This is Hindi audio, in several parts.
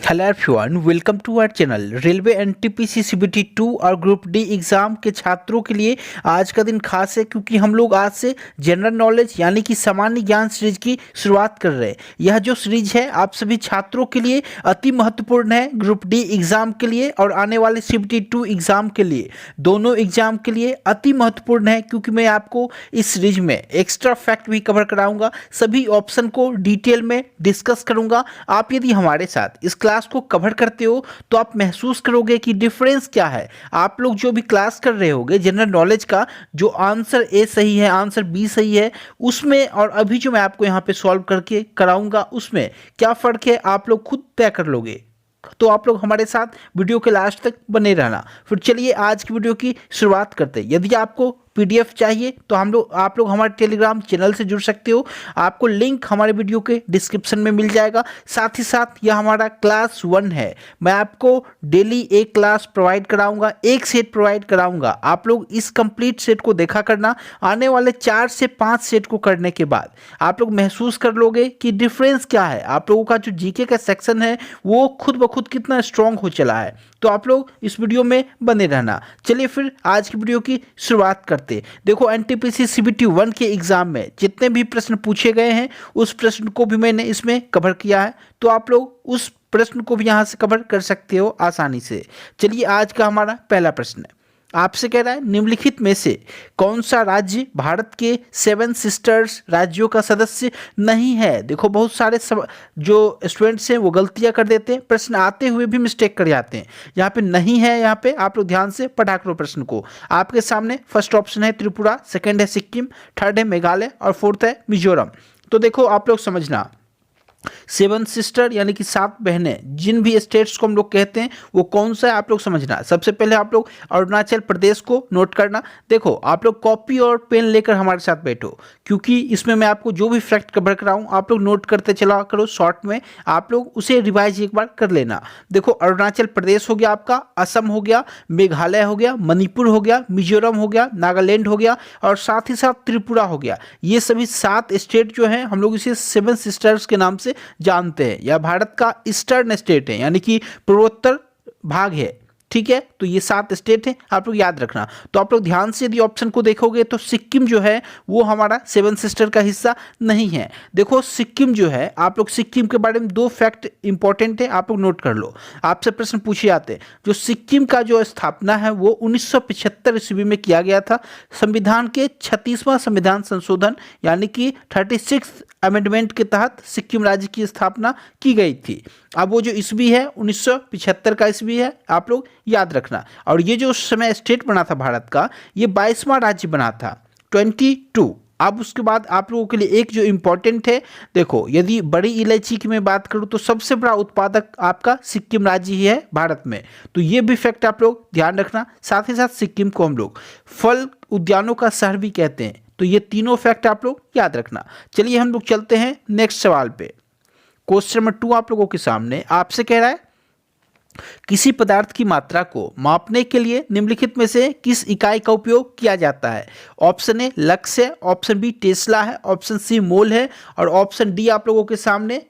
Hello everyone, welcome to our channel. Railway NTPC CBT 2 और ग्रुप डी एग्जाम के छात्रों के लिए आज का दिन खास है क्योंकि हम लोग आज से जनरल नॉलेज यानी कि सामान्य ज्ञान सीरीज की शुरुआत कर रहे हैं। यह जो सीरीज है आप सभी छात्रों के लिए अति महत्वपूर्ण है, ग्रुप डी एग्जाम के लिए और आने वाले सीबीटी 2 एग्जाम के लिए। दोनों एग्जाम के लिए अति महत्वपूर्ण है क्योंकि मैं आपको इस सीरीज में एक्स्ट्रा फैक्ट भी कवर कराऊंगा, सभी ऑप्शन को डिटेल में डिस्कस करूंगा। आप यदि हमारे साथ इस क्लास को कवर करते हो तो आप महसूस करोगे कि डिफरेंस क्या है। आप लोग जो भी क्लास कर रहे होगे जनरल नॉलेज का, जो आंसर ए सही है, आंसर बी सही है, उसमें और अभी जो मैं आपको यहाँ पे सॉल्व करके कराऊंगा उसमें क्या फ़र्क है आप लोग खुद तय कर लोगे। तो आप लोग हमारे साथ वीडियो के लास्ट तक बने रहना। फिर चलिए आज की वीडियो की शुरुआत करते हैं। यदि आपको पीडीएफ चाहिए तो आप लोग हमारे टेलीग्राम चैनल से जुड़ सकते हो। आपको लिंक हमारे वीडियो के डिस्क्रिप्शन में मिल जाएगा। साथ ही साथ यह हमारा क्लास 1 है। मैं आपको डेली एक क्लास प्रोवाइड कराऊंगा, एक सेट प्रोवाइड कराऊंगा। आप लोग इस कंप्लीट सेट को देखा करना। आने वाले 4 से 5 सेट को करने के बाद आप लोग महसूस कर लोगे कि डिफरेंस क्या है। आप लोगों का जो जीके का सेक्शन है वो खुद ब खुद कितना स्ट्रांग हो चला है। तो आप लोग इस वीडियो में बने रहना। चलिए फिर आज की वीडियो की शुरुआत करते। देखो, एनटीपीसी सीबीटी 1 के एग्जाम में जितने भी प्रश्न पूछे गए हैं उस प्रश्न को भी मैंने इसमें कवर किया है, तो आप लोग उस प्रश्न को भी यहां से कवर कर सकते हो आसानी से। चलिए आज का हमारा पहला प्रश्न है, आपसे कह रहा है निम्नलिखित में से कौन सा राज्य भारत के 7 सिस्टर्स राज्यों का सदस्य नहीं है। देखो, बहुत सारे जो स्टूडेंट्स हैं वो गलतियां कर देते हैं, प्रश्न आते हुए भी मिस्टेक कर जाते हैं। यहाँ पे नहीं है, यहाँ पे आप लोग ध्यान से पढ़ा करो प्रश्न को। आपके सामने फर्स्ट ऑप्शन है त्रिपुरा, सेकेंड है सिक्किम, थर्ड है मेघालय और फोर्थ है मिजोरम। तो देखो आप लोग समझना, 7 सिस्टर यानी कि 7 बहनें, जिन भी स्टेट्स को हम लोग कहते हैं वो कौन सा है आप लोग समझना। सबसे पहले आप लोग अरुणाचल प्रदेश को नोट करना। देखो, आप लोग कॉपी और पेन लेकर हमारे साथ बैठो क्योंकि इसमें मैं आपको जो भी फैक्ट कवर कराऊं आप लोग नोट करते चला करो शॉर्ट में। आप लोग उसे रिवाइज एक बार कर लेना। देखो, अरुणाचल प्रदेश हो गया आपका, असम हो गया, मेघालय हो गया, मणिपुर हो गया, मिजोरम हो गया, नागालैंड हो गया और साथ ही साथ त्रिपुरा हो गया। ये सभी 7 स्टेट जो हैं हम लोग इसे 7 सिस्टर्स के नाम से जानते हैं। यह भारत का ईस्टर्न स्टेट है यानी कि पूर्वोत्तर भाग है। ठीक है, तो ये 7 स्टेट हैं, आप लोग याद रखना। तो आप लोग ध्यान से यदि ऑप्शन को देखोगे तो सिक्किम जो है वो हमारा 7 सिस्टर का हिस्सा नहीं है। देखो, सिक्किम जो है, आप लोग सिक्किम के बारे में 2 फैक्ट इंपॉर्टेंट है, आप लोग नोट कर लो। आपसे प्रश्न पूछे जाते हैं, जो सिक्किम का जो स्थापना है वो 1975 ईस्वी में किया गया था। संविधान के 36वां संविधान संशोधन यानी कि 36 अमेंडमेंट के तहत सिक्किम राज्य की स्थापना की गई थी। अब वो जो ईस्वी है 1975 का ईस्वी है, आप लोग याद रखना। और ये जो उस समय स्टेट बना था भारत का, ये 22वां राज्य बना था, 22। अब उसके बाद आप लोगों के लिए एक जो इम्पोर्टेंट है, देखो, यदि बड़ी इलायची की मैं बात करूं तो सबसे बड़ा उत्पादक आपका सिक्किम राज्य ही है भारत में। तो ये भी फैक्ट आप लोग ध्यान रखना। साथ ही साथ सिक्किम को हम लोग फल उद्यानों का शहर भी कहते हैं। तो ये तीनों फैक्ट आप लोग याद रखना। चलिए हम लोग चलते हैं नेक्स्ट सवाल पे। क्वेश्चन नंबर 2 आप लोगों के सामने आपसे कह रहा है, किसी पदार्थ की मात्रा को मापने के लिए निम्नलिखित में से किस इकाई का उपयोग किया जाता है। ऑप्शन ए लक्स है, ऑप्शन बी टेस्ला है, ऑप्शन सी मोल है और ऑप्शन डी आप लोगों के सामने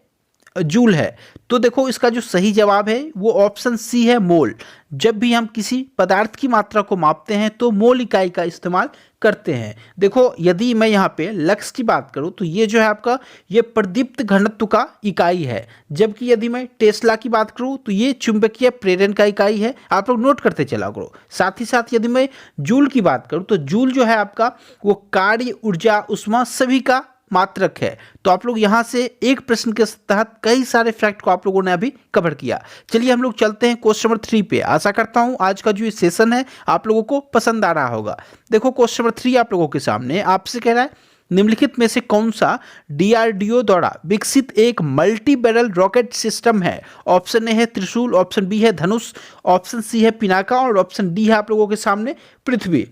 जूल है। तो देखो, इसका जो सही जवाब है वो ऑप्शन सी है, मोल। जब भी हम किसी पदार्थ की मात्रा को मापते हैं तो मोल इकाई का इस्तेमाल करते हैं। देखो, यदि मैं यहाँ पे लक्स की बात करूँ तो ये जो है आपका, ये प्रदीप्त घनत्व का इकाई है। जबकि यदि मैं टेस्ला की बात करूँ तो ये चुंबकीय प्रेरण का इकाई है। आप लोग नोट करते चला करो। साथ ही साथ यदि मैं जूल की बात करूँ तो जूल जो है आपका, वो कार्य, ऊर्जा, ऊष्मा सभी का मात्रक है। तो आप लोग यहां से एक प्रश्न के तहत कई सारे फैक्ट को आप लोगों ने अभी कवर किया। चलिए हम लोग चलते हैं क्वेश्चन नंबर 3 पे। आशा करता हूं आज का जो ये सेशन है आप लोगों को पसंद आ रहा होगा। देखो, क्वेश्चन नंबर 3 आप लोगों के सामने आपसे कह रहा है, निम्नलिखित में से कौन सा डीआरडीओ द्वारा विकसित एक मल्टी बैरल रॉकेट सिस्टम है। ऑप्शन ए है त्रिशूल, ऑप्शन बी है धनुष, ऑप्शन सी है पिनाका और ऑप्शन डी है आप लोगों के सामने पृथ्वी।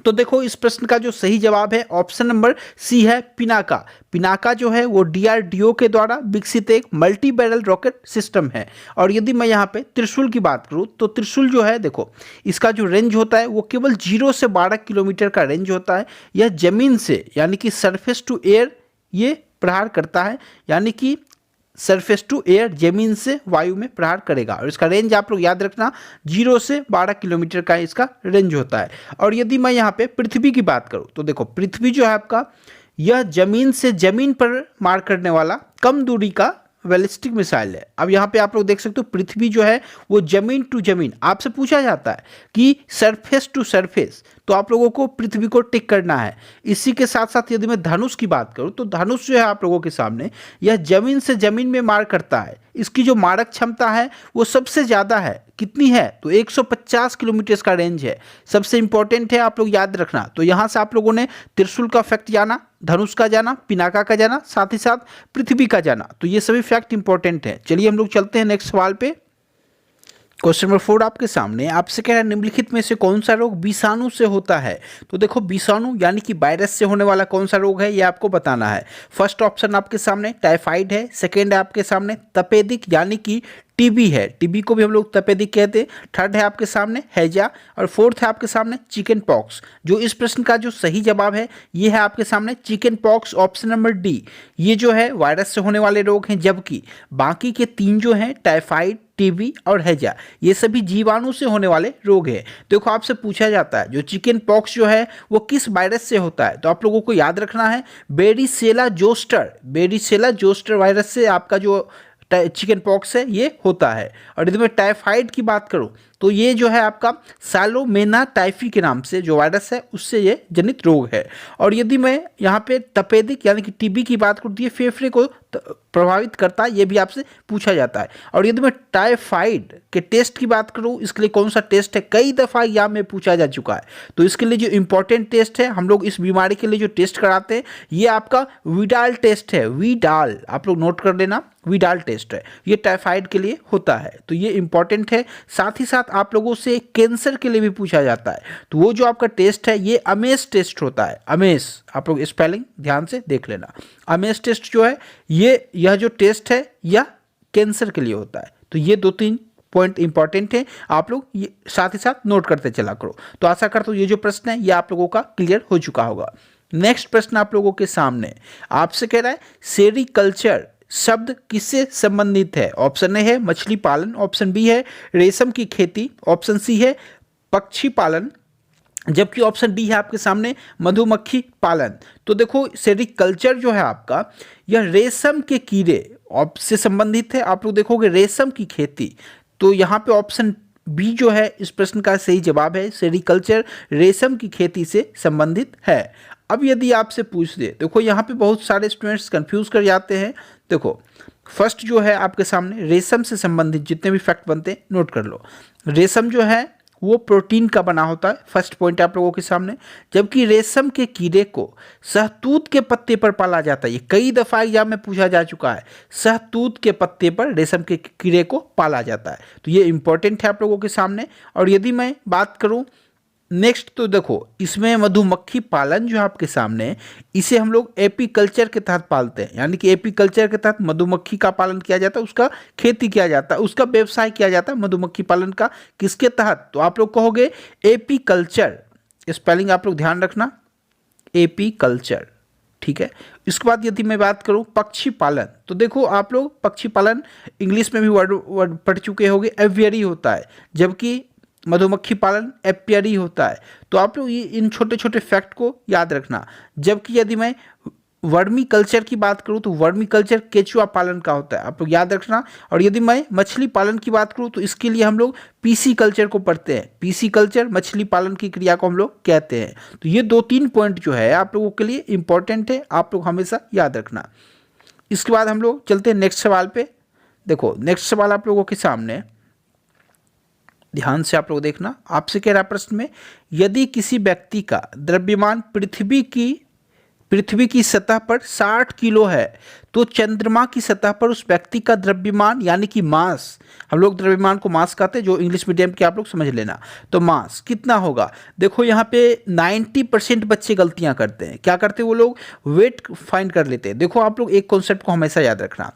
तो देखो, इस प्रश्न का जो सही जवाब है ऑप्शन नंबर सी है, पिनाका। पिनाका जो है वो डीआरडीओ के द्वारा विकसित एक मल्टी बैरल रॉकेट सिस्टम है। और यदि मैं यहाँ पे त्रिशूल की बात करूँ तो त्रिशूल जो है, देखो, इसका जो रेंज होता है वो केवल 0 से 12 किलोमीटर का रेंज होता है। यह जमीन से यानी कि सरफेस टू एयर ये प्रहार करता है, यानी कि सरफेस टू एयर, जमीन से वायु में प्रहार करेगा। और इसका रेंज आप लोग याद रखना 0 से 12 किलोमीटर का इसका रेंज होता है। और यदि मैं यहाँ पे पृथ्वी की बात करूँ तो देखो पृथ्वी जो है आपका, यह जमीन से जमीन पर मार करने वाला कम दूरी का बैलिस्टिक मिसाइल है। अब यहाँ पे आप लोग देख सकते हो पृथ्वी जो है वो जमीन टू जमीन, आपसे पूछा जाता है कि सरफेस टू सरफेस, तो आप लोगों को पृथ्वी को टिक करना है। इसी के साथ साथ यदि मैं धनुष की बात करूँ तो धनुष जो है आप लोगों के सामने, यह जमीन से जमीन में मार करता है। इसकी जो मारक क्षमता है वो सबसे ज़्यादा है, कितनी है तो 150 किलोमीटर का रेंज है। सबसे इंपॉर्टेंट है, आप लोग याद रखना। तो यहाँ से आप लोगों ने त्रिशूल का फैक्ट जाना, धनुष का जाना, पिनाका का जाना, साथ ही साथ पृथ्वी का जाना, तो ये सभी फैक्ट इंपॉर्टेंट है। चलिए हम लोग चलते हैं नेक्स्ट सवाल पे। क्वेश्चन नंबर 4 आपके सामने, आपसे कह रहा है निम्नलिखित में से कौन सा रोग विषाणु से होता है। तो देखो विषाणु यानी कि वायरस से होने वाला कौन सा रोग है ये आपको बताना है। फर्स्ट ऑप्शन आपके सामने टाइफाइड है, सेकेंड है आपके सामने तपेदिक यानी कि टीबी है, टीबी को भी हम लोग तपेदिक कहते हैं, थर्ड है आपके सामने हैजा, और फोर्थ है आपके सामने चिकन पॉक्स। जो इस प्रश्न का जो सही जवाब है ये है आपके सामने chicken pox, option number D. ये जो है वायरस से होने वाले रोग हैं, जबकि बाकी के 3 जो हैं टाइफाइड, टीबी और हैजा, ये सभी जीवाणु से होने वाले रोग हैं। देखो आपसे पूछा जाता है जो चिकन पॉक्स जो है वो किस वायरस से होता है, तो आप लोगों को याद रखना है बेरिसेला जोस्टर, बेरिसेला जोस्टर वायरस से आपका जो चिकन पॉक्स है ये होता है। और यदि मैं टाइफाइड की बात करूं तो ये जो है आपका सालोमेना टाइफी के नाम से जो वायरस है उससे ये जनित रोग है। और यदि मैं यहाँ पे तपेदिक यानी कि टीबी की बात करूँ तो ये फेफड़े को प्रभावित करता है, ये भी आपसे पूछा जाता है। और यदि मैं टाइफाइड के टेस्ट की बात करूँ, इसके लिए कौन सा टेस्ट है, कई दफ़ा यहाँ में पूछा जा चुका है। तो इसके लिए जो इंपॉर्टेंट टेस्ट है, हम लोग इस बीमारी के लिए जो टेस्ट कराते हैं ये आपका विडाल टेस्ट है। विडाल आप लोग नोट कर लेना, विडाल टेस्ट है, ये टाइफाइड के लिए होता है, तो ये इंपॉर्टेंट है। साथ ही साथ आप लोगों से कैंसर के लिए भी पूछा जाता है, तो वो जो आपका टेस्ट है ये अमेस टेस्ट होता है। अमेस, आप लोग स्पेलिंग ध्यान से देख लेना। अमेस टेस्ट जो है यह जो टेस्ट है यह कैंसर के लिए होता है। तो ये 2-3 पॉइंट इंपॉर्टेंट है, आप लोग ये साथ ही साथ नोट करते चला करो। तो आशा करता हूँ ये जो प्रश्न है ये आप लोगों का क्लियर हो चुका होगा। नेक्स्ट प्रश्न आप लोगों के सामने आपसे कह रहा है सेरीकल्चर शब्द किससे संबंधित है। ऑप्शन ए है मछली पालन, ऑप्शन बी है रेशम की खेती, ऑप्शन सी है पक्षी पालन, जबकि ऑप्शन डी है आपके सामने मधुमक्खी पालन। तो देखो सेरीकल्चर जो है आपका यह रेशम के कीड़े से संबंधित है। आप लोग देखोगे रेशम की खेती, तो यहाँ पे ऑप्शन बी जो है इस प्रश्न का सही जवाब है, सेरीकल्चर रेशम की खेती से संबंधित है। अब यदि आपसे पूछ दे, देखो यहाँ पे बहुत सारे स्टूडेंट्स कंफ्यूज कर जाते हैं। देखो फर्स्ट जो है आपके सामने रेशम से संबंधित जितने भी फैक्ट बनते हैं नोट कर लो। रेशम जो है वो प्रोटीन का बना होता है, फर्स्ट पॉइंट आप लोगों के सामने, जबकि रेशम के कीड़े को शहतूत के पत्ते पर पाला जाता है। ये कई दफ़ा एग्जाम में पूछा जा चुका है, शहतूत के पत्ते पर रेशम के कीड़े को पाला जाता है, तो ये इंपॉर्टेंट है आप लोगों के सामने। और यदि मैं बात करूं नेक्स्ट, तो देखो इसमें मधुमक्खी पालन जो है आपके सामने, इसे हम लोग एपीकल्चर के तहत पालते हैं, यानी कि एपीकल्चर के तहत मधुमक्खी का पालन किया जाता है, उसका खेती किया जाता है, उसका व्यवसाय किया जाता है मधुमक्खी पालन का। किसके तहत, तो आप लोग कहोगे एपीकल्चर, स्पेलिंग आप लोग ध्यान रखना, एपीकल्चर, ठीक है। इसके बाद यदि मैं बात करूं पक्षी पालन, तो देखो आप लोग पक्षी पालन इंग्लिश में भी वर्ड पढ़ चुके होंगे, एवियरी होता है, जबकि मधुमक्खी पालन एपियरी होता है। तो आप लोग ये इन छोटे छोटे फैक्ट को याद रखना। जबकि यदि मैं वर्मी कल्चर की बात करूं तो वर्मी कल्चर केचुआ पालन का होता है, आप लोग याद रखना। और यदि मैं मछली पालन की बात करूं तो इसके लिए हम लोग पीसी कल्चर को पढ़ते हैं, पीसी कल्चर मछली पालन की क्रिया को हम लोग कहते हैं। तो ये 2-3 पॉइंट जो है आप लोगों के लिए इंपॉर्टेंट है, आप लोग हमेशा याद रखना। इसके बाद हम लोग चलते हैं नेक्स्ट सवाल पे। देखो नेक्स्ट सवाल आप लोगों के सामने ध्यान से आप लोग देखना, आपसे कह रहा प्रश्न में, यदि किसी व्यक्ति का द्रव्यमान पृथ्वी की सतह पर 60 किलो है तो चंद्रमा की सतह पर उस व्यक्ति का द्रव्यमान यानी कि मास, हम लोग द्रव्यमान को मास कहते हैं, जो इंग्लिश मीडियम के आप लोग समझ लेना, तो मास कितना होगा। देखो यहाँ पे 90% बच्चे गलतियाँ करते हैं, क्या करते हैं वो लोग वेट फाइंड कर लेते हैं। देखो आप लोग एक कॉन्सेप्ट को हमेशा याद रखना,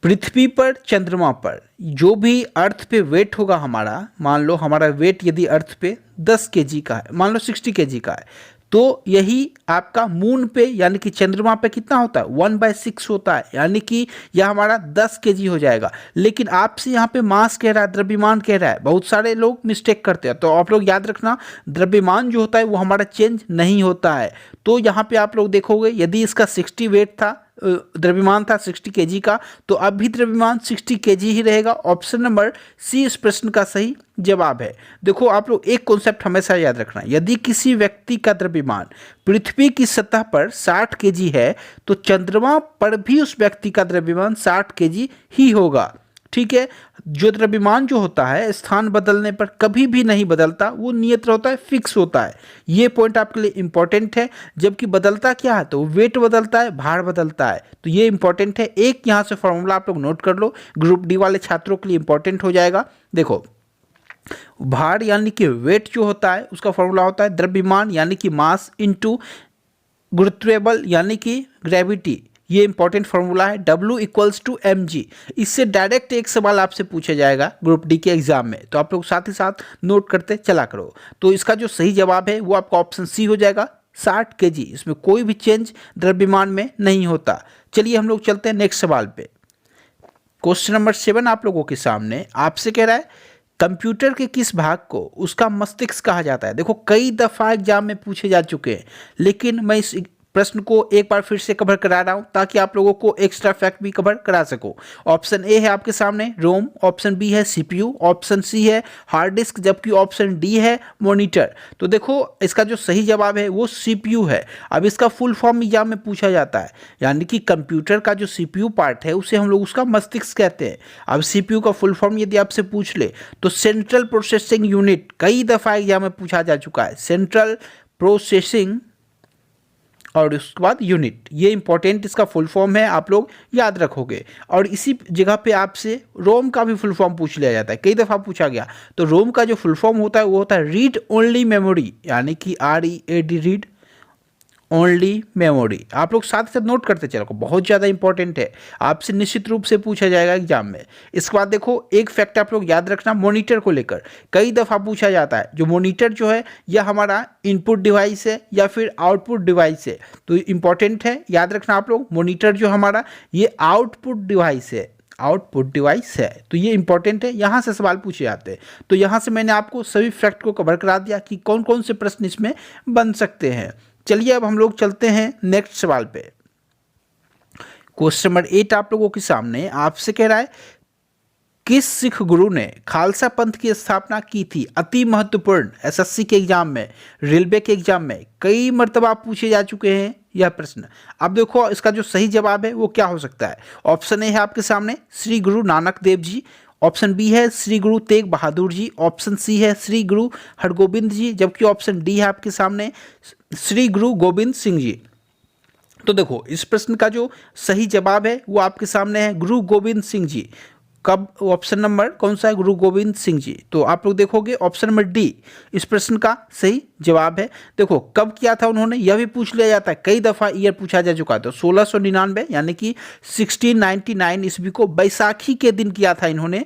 पृथ्वी पर चंद्रमा पर जो भी अर्थ पे वेट होगा हमारा, मान लो हमारा वेट यदि अर्थ पे 10 kg का है, मान लो 60 kg का है, तो यही आपका मून पे यानी कि चंद्रमा पे कितना होता है 1/6 होता है, यानी कि यह हमारा 10 kg हो जाएगा। लेकिन आपसे यहाँ पे मास कह रहा है, द्रव्यमान कह रहा है, बहुत सारे लोग मिस्टेक करते हैं। तो आप लोग याद रखना द्रव्यमान जो होता है वो हमारा चेंज नहीं होता है। तो यहाँ पे आप लोग देखोगे यदि इसका 60 वेट था, द्रव्यमान था 60 kg का, तो अब भी द्रव्यमान 60 kg ही रहेगा। ऑप्शन नंबर सी इस प्रश्न का सही जवाब है। देखो आप लोग एक कॉन्सेप्ट हमेशा याद रखना, यदि किसी व्यक्ति का द्रव्यमान पृथ्वी की सतह पर 60 kg है तो चंद्रमा पर भी उस व्यक्ति का द्रव्यमान 60 kg ही होगा। ठीक है, जो द्रव्यमान जो होता है स्थान बदलने पर कभी भी नहीं बदलता, वो नियत होता है, फिक्स होता है। ये पॉइंट आपके लिए इंपॉर्टेंट है। जबकि बदलता क्या है, तो वेट बदलता है, भार बदलता है। तो ये इंपॉर्टेंट है। एक यहाँ से फॉर्मूला आप लोग नोट कर लो, ग्रुप डी वाले छात्रों के लिए इंपॉर्टेंट हो जाएगा। देखो भार यानी कि वेट जो होता है उसका फॉर्मूला होता है द्रव्यमान यानी कि मास इंटू गुरुत्वेबल यानी कि ग्रेविटी। ये इंपॉर्टेंट फॉर्मूला है, W = mg। इससे डायरेक्ट एक सवाल आपसे पूछा जाएगा ग्रुप डी के एग्जाम में, तो आप लोग साथ ही साथ नोट करते चला करो। तो इसका जो सही जवाब है वो आपका ऑप्शन सी हो जाएगा, 60 kg। इसमें कोई भी चेंज द्रव्यमान में नहीं होता। चलिए हम लोग चलते हैं नेक्स्ट सवाल पे। क्वेश्चन नंबर 7 आप लोगों के सामने आपसे कह रहा है कंप्यूटर के किस भाग को उसका मस्तिष्क कहा जाता है। देखो कई दफा एग्जाम में पूछे जा चुके हैं, लेकिन मैं इस प्रश्न को एक बार फिर से कवर करा रहा हूं ताकि आप लोगों को एक्स्ट्रा फैक्ट भी कवर करा सको। ऑप्शन ए है आपके सामने रोम, ऑप्शन बी है सीपीयू, ऑप्शन सी है हार्ड डिस्क, जबकि ऑप्शन डी है मॉनिटर। तो देखो इसका जो सही जवाब है वो सीपीयू है। अब इसका फुल फॉर्म एग्जाम में पूछा जाता है, यानी कि कंप्यूटर का जो सीपीयू पार्ट है उसे हम लोग उसका मस्तिष्क कहते हैं। अब सीपीयू का फुल फॉर्म यदि आपसे पूछ ले तो सेंट्रल प्रोसेसिंग यूनिट, कई दफा एग्जाम में पूछा जा चुका है, सेंट्रल प्रोसेसिंग और उसके बाद यूनिट। ये इंपॉर्टेंट इसका फुल फॉर्म है, आप लोग याद रखोगे। और इसी जगह पे आपसे रोम का भी फुल फॉर्म पूछ लिया जाता है, कई दफ़ा पूछा गया। तो रोम का जो फुल फॉर्म होता है वो होता है रीड ओनली मेमोरी, यानी कि READ, रीड ओनली मेमोरी। आप लोग साथ साथ नोट करते चलो, बहुत ज़्यादा इंपॉर्टेंट है, आपसे निश्चित रूप से पूछा जाएगा एग्जाम में। इसके बाद देखो एक फैक्ट आप लोग याद रखना मॉनिटर को लेकर, कई दफ़ा पूछा जाता है जो मॉनिटर जो है यह हमारा इनपुट डिवाइस है या फिर आउटपुट डिवाइस है। तो इंपॉर्टेंट है, याद रखना आप लोग मॉनिटर जो हमारा ये आउटपुट डिवाइस है, आउटपुट डिवाइस है। तो ये इंपॉर्टेंट है, यहाँ से सवाल पूछे जाते हैं। तो यहाँ से मैंने आपको सभी फैक्ट को कवर करा दिया कि कौन कौन से प्रश्न इसमें बन सकते हैं। चलिए अब हम लोग चलते हैं नेक्स्ट सवाल पे। क्वेश्चन नंबर 8 आप लोगों के सामने आपसे कह रहा है किस सिख गुरु ने खालसा पंथ की स्थापना की थी। अति महत्वपूर्ण, SSC के एग्जाम में, रेलवे के एग्जाम में कई मर्तबा पूछे जा चुके हैं यह प्रश्न। अब देखो इसका जो सही जवाब है वो क्या हो सकता है। ऑप्शन ए है आपके सामने श्री गुरु नानक देव जी, ऑप्शन बी है श्री गुरु तेग बहादुर जी, ऑप्शन सी है श्री गुरु हरगोबिंद जी, जबकि ऑप्शन डी है आपके सामने श्री गुरु गोविंद सिंह जी। तो देखो इस प्रश्न का जो सही जवाब है वो आपके सामने है गुरु गोविंद सिंह जी। कब, ऑप्शन नंबर कौन सा है, गुरु गोविंद सिंह जी। तो आप लोग देखोगे ऑप्शन नंबर डी इस प्रश्न का सही जवाब है। देखो कब किया था उन्होंने यह भी पूछ लिया जाता है, कई दफ़ा ईयर पूछा जा चुका है। तो 1699 यानी कि 1699 ईस्वी को बैसाखी के दिन किया था इन्होंने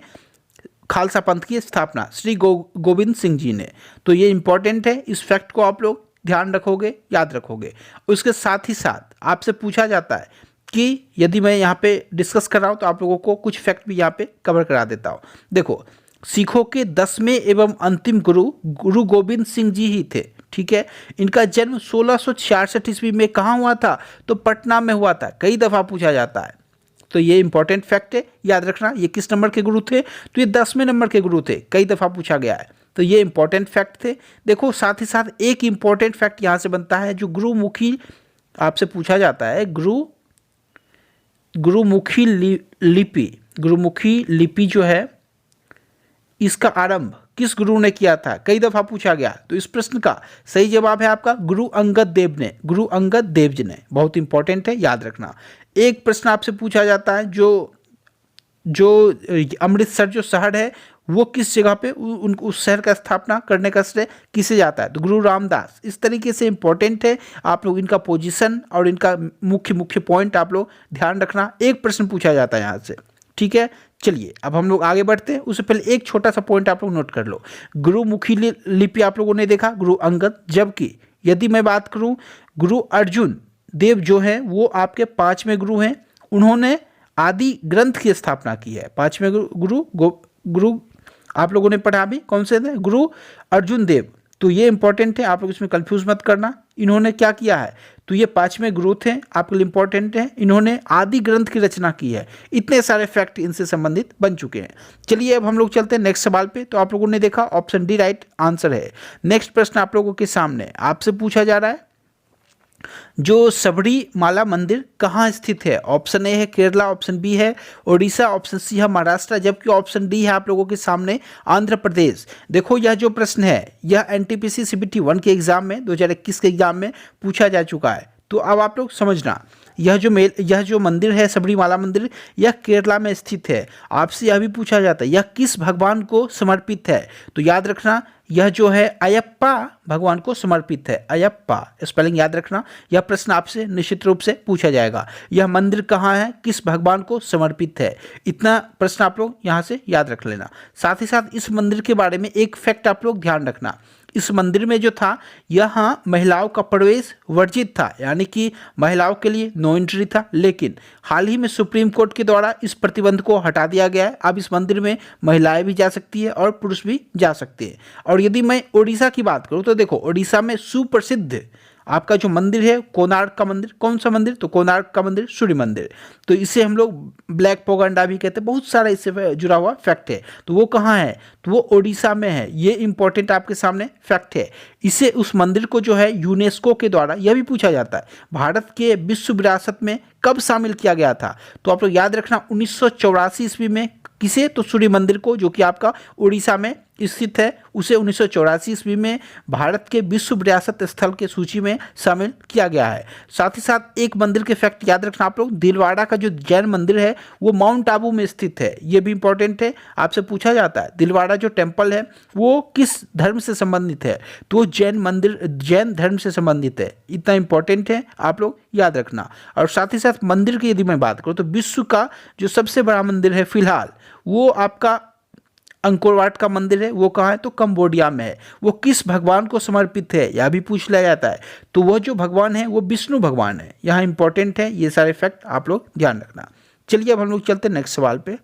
खालसा पंथ की स्थापना, श्री गोविंद सिंह जी ने। तो ये इंपॉर्टेंट है, इस फैक्ट को आप लोग ध्यान रखोगे, याद रखोगे। उसके साथ ही साथ आपसे पूछा जाता है कि यदि मैं यहाँ पे डिस्कस कर रहा हूँ तो आप लोगों को कुछ फैक्ट भी यहाँ पे कवर करा देता हूँ। देखो सिखों के 10वें एवं अंतिम गुरु गुरु गोविंद सिंह जी ही थे। ठीक है, इनका जन्म 1666 ईस्वी में कहाँ हुआ था, तो पटना में हुआ था, कई दफ़ा पूछा जाता है। तो ये इंपॉर्टेंट फैक्ट है, याद रखना। ये किस नंबर के गुरु थे, तो ये 10वें नंबर के गुरु थे, कई दफ़ा पूछा गया है। तो ये इंपॉर्टेंट फैक्ट थे। देखो साथ ही साथ एक इंपॉर्टेंट फैक्ट यहाँ से बनता है, जो गुरुमुखी आपसे पूछा जाता है, गुरुमुखी लिपि, गुरुमुखी लिपि जो है इसका आरंभ किस गुरु ने किया था, कई दफ़ा पूछा गया। तो इस प्रश्न का सही जवाब है आपका गुरु अंगद देव ने, गुरु अंगद देव जी ने। बहुत इंपॉर्टेंट है, याद रखना। एक प्रश्न आपसे पूछा जाता है जो अमृतसर जो शहर है वो किस जगह पे उस शहर का स्थापना करने का श्रेय किसे जाता है, तो गुरु रामदास। इस तरीके से इंपॉर्टेंट है, आप लोग इनका पोजीशन और इनका मुख्य पॉइंट आप लोग ध्यान रखना। एक प्रश्न पूछा जाता है यहाँ से। ठीक है, चलिए अब हम लोग आगे बढ़ते हैं। उससे पहले एक छोटा सा पॉइंट आप लोग नोट कर लो। गुरुमुखी लिपि आप लोगों ने देखा गुरु अंगद, जबकि यदि मैं बात करूं गुरु अर्जुन देव जो है वो आपके 5वें गुरु हैं। उन्होंने आदि ग्रंथ की स्थापना की है। 5वें गुरु आप लोगों ने पढ़ा भी, कौन से थे? गुरु अर्जुन देव। तो ये इंपॉर्टेंट है, आप लोग इसमें कंफ्यूज मत करना। इन्होंने क्या किया है? तो ये 5वें गुरु थे, आपके लिए इंपॉर्टेंट है। इन्होंने आदि ग्रंथ की रचना की है। इतने सारे फैक्ट इनसे संबंधित बन चुके हैं। चलिए अब हम लोग चलते हैं नेक्स्ट सवाल पे। तो आप लोगों ने देखा ऑप्शन डी राइट आंसर है। नेक्स्ट प्रश्न आप लोगों के सामने आपसे पूछा जा रहा है, जो सबरीमाला मंदिर कहाँ स्थित है? ऑप्शन ए है केरला, ऑप्शन बी है उड़ीसा, ऑप्शन सी है महाराष्ट्र, जबकि ऑप्शन डी है आप लोगों के सामने आंध्र प्रदेश। देखो यह जो प्रश्न है यह एनटीपीसी सीबीटी 1 के एग्जाम में 2021 के एग्जाम में पूछा जा चुका है। तो अब आप लोग समझना, यह जो मंदिर है सबरीमाला मंदिर, यह केरला में स्थित है। आपसे यह भी पूछा जाता है यह किस भगवान को समर्पित है? तो याद रखना यह जो है अयप्पा भगवान को समर्पित है। अयप्पा स्पेलिंग याद रखना, यह प्रश्न आपसे निश्चित रूप से पूछा जाएगा। यह मंदिर कहाँ है, किस भगवान को समर्पित है? इतना प्रश्न आप लोग यहाँ से याद रख लेना। साथ ही साथ इस मंदिर के बारे में एक फैक्ट आप लोग ध्यान रखना, इस मंदिर में जो था यहाँ महिलाओं का प्रवेश वर्जित था, यानी कि महिलाओं के लिए नो एंट्री था। लेकिन हाल ही में सुप्रीम कोर्ट के द्वारा इस प्रतिबंध को हटा दिया गया है। अब इस मंदिर में महिलाएं भी जा सकती है और पुरुष भी जा सकते हैं। और यदि मैं उड़ीसा की बात करूँ तो देखो उड़ीसा में सुप्रसिद्ध आपका जो मंदिर है कोणार्क का मंदिर। कौन सा मंदिर? तो कोणार्क का मंदिर, सूर्य मंदिर। तो इसे हम लोग ब्लैक पोगंडा भी कहते हैं। बहुत सारा इससे जुड़ा हुआ फैक्ट है। तो वो कहाँ है? तो वो उड़ीसा में है। ये इंपॉर्टेंट आपके सामने फैक्ट है। इसे उस मंदिर को जो है यूनेस्को के द्वारा, यह भी पूछा जाता है, भारत के विश्व विरासत में कब शामिल किया गया था? तो आप लोग याद रखना 1984 ईस्वी में। किसे? तो सूर्य मंदिर को, जो कि आपका उड़ीसा में स्थित है, उसे 1984 ईस्वी में भारत के विश्व विरासत स्थल के सूची में शामिल किया गया है। साथ ही साथ एक मंदिर के फैक्ट याद रखना आप लोग, दिलवाड़ा का जो जैन मंदिर है वो माउंट आबू में स्थित है। ये भी इंपॉर्टेंट है, आपसे पूछा जाता है दिलवाड़ा जो टेम्पल है वो किस धर्म से संबंधित है? तो जैन मंदिर जैन धर्म से संबंधित है। इतना इंपॉर्टेंट है, आप लोग याद रखना। और साथ ही साथ मंदिर की यदि मैं बात करूँ तो विश्व का जो सबसे बड़ा मंदिर है फिलहाल वो आपका अंकोरवाट का मंदिर है। वो कहाँ है? तो कंबोडिया में है। वो किस भगवान को समर्पित है यह भी पूछ लिया जाता है। तो वह जो भगवान है वो विष्णु भगवान है। यहाँ इंपॉर्टेंट है, ये सारे फैक्ट आप लोग ध्यान रखना। चलिए अब हम लोग चलते हैं नेक्स्ट सवाल पे।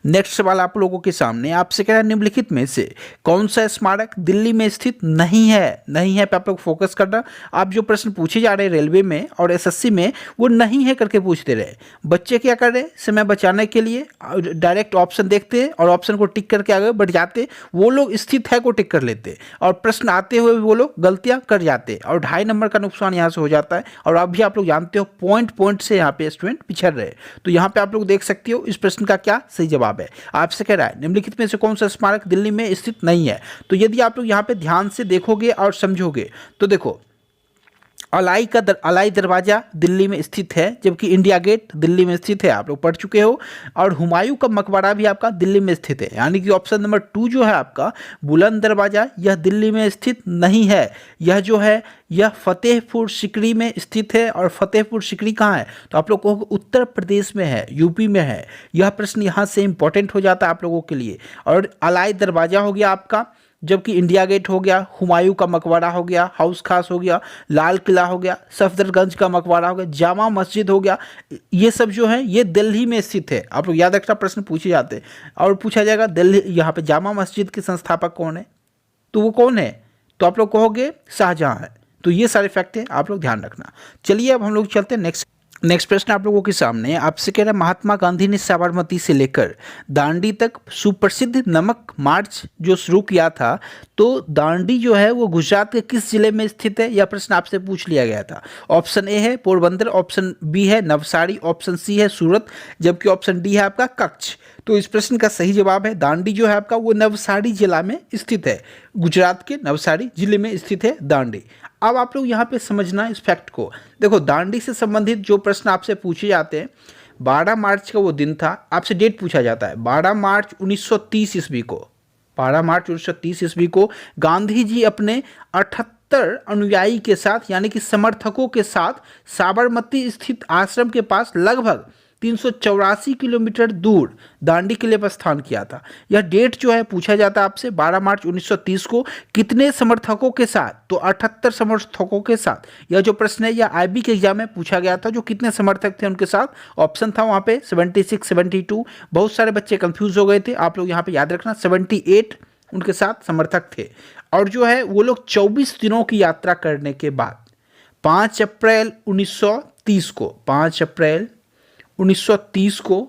नेक्स्ट सवाल आप लोगों के सामने आपसे कह रहा है निम्नलिखित में से कौन सा स्मारक दिल्ली में स्थित नहीं है? नहीं है पे आप लोग फोकस करना। आप जो प्रश्न पूछे जा रहे हैं रेलवे में और एसएससी में वो नहीं है करके पूछते रहे। बच्चे क्या कर रहे हैं? समय बचाने के लिए डायरेक्ट ऑप्शन देखते हैं और ऑप्शन को टिक करके आगे बढ़ जाते। वो लोग स्थित है को टिक कर लेते और प्रश्न आते हुए भी वो लोग गलतियां कर जाते और 2.5 नंबर का नुकसान यहाँ से हो जाता है। और अभी आप लोग जानते हो पॉइंट से यहाँ पे स्टूडेंट पिछड़ रहे। तो यहाँ पे आप लोग देख सकते हो इस प्रश्न का क्या सही जवाब है। आपसे कह रहा है निम्नलिखित में से कौन सा स्मारक दिल्ली में स्थित नहीं है? तो यदि आप लोग यहाँ पे ध्यान से देखोगे और समझोगे तो देखो अलाई दरवाजा दिल्ली में स्थित है, जबकि इंडिया गेट दिल्ली में स्थित है, आप लोग पढ़ चुके हो। और हुमायूं का मकबरा भी आपका दिल्ली में स्थित है, यानी कि ऑप्शन नंबर 2 जो है आपका बुलंद दरवाजा, यह दिल्ली में स्थित नहीं है। यह जो है यह फतेहपुर सिकरी में स्थित है। और फतेहपुर सिकरी कहाँ है? तो आप लोग को उत्तर प्रदेश में है, यूपी में है। यह प्रश्न यहाँ से इंपॉर्टेंट हो जाता है आप लोगों के लिए। और अलाई दरवाजा हो गया आपका, जबकि इंडिया गेट हो गया, हुमायूं का मकबरा हो गया, हाउस खास हो गया, लाल किला हो गया, सफदरगंज का मकबरा हो गया, जामा मस्जिद हो गया। ये सब जो है ये दिल्ली में स्थित है। आप लोग याद रखना, प्रश्न पूछे जाते हैं और पूछा जाएगा दिल्ली, यहाँ पे जामा मस्जिद के संस्थापक कौन है? तो वो कौन है? तो आप लोग कहोगे शाहजहां है। तो ये सारे फैक्ट है, आप लोग ध्यान रखना। चलिए अब हम लोग चलते हैं नेक्स्ट प्रश्न आप लोगों के सामने। आपसे कह रहा है महात्मा गांधी ने साबरमती से लेकर दांडी तक सुप्रसिद्ध नमक मार्च जो शुरू किया था, तो दांडी जो है वो गुजरात के किस जिले में स्थित है? यह प्रश्न आपसे पूछ लिया गया था। ऑप्शन ए है पोरबंदर, ऑप्शन बी है नवसारी, ऑप्शन सी है सूरत, जबकि ऑप्शन डी है आपका कच्छ। तो इस प्रश्न का सही जवाब है दांडी जो है आपका वो नवसारी जिला में स्थित है। गुजरात के नवसारी जिले में स्थित है दांडी। अब आप लोग यहाँ पे समझना इस फैक्ट को। देखो दांडी से संबंधित जो प्रश्न आपसे पूछे जाते हैं, 12 मार्च का वो दिन था, आपसे डेट पूछा जाता है 12 मार्च 1930 ईस्वी को। 12 मार्च 1930 ईस्वी को गांधी जी अपने 78 अनुयायी के साथ, यानी कि समर्थकों के साथ, साबरमती स्थित आश्रम के पास लगभग 384 किलोमीटर दूर दांडी किले पर प्रस्थान किया था। यह डेट जो है पूछा जाता है आपसे 12 मार्च 1930 को कितने समर्थकों के साथ, तो 78 समर्थकों के साथ। यह जो प्रश्न है यह आईबी के एग्जाम में पूछा गया था, जो कितने समर्थक थे उनके साथ। ऑप्शन था वहां पे 76, 72। बहुत सारे बच्चे कंफ्यूज हो गए थे, आप लोग यहाँ पे याद रखना 78 उनके साथ समर्थक थे। और जो है वो लोग 24 दिनों की यात्रा करने के बाद 5 अप्रैल 1930 को 5 अप्रैल 1930 को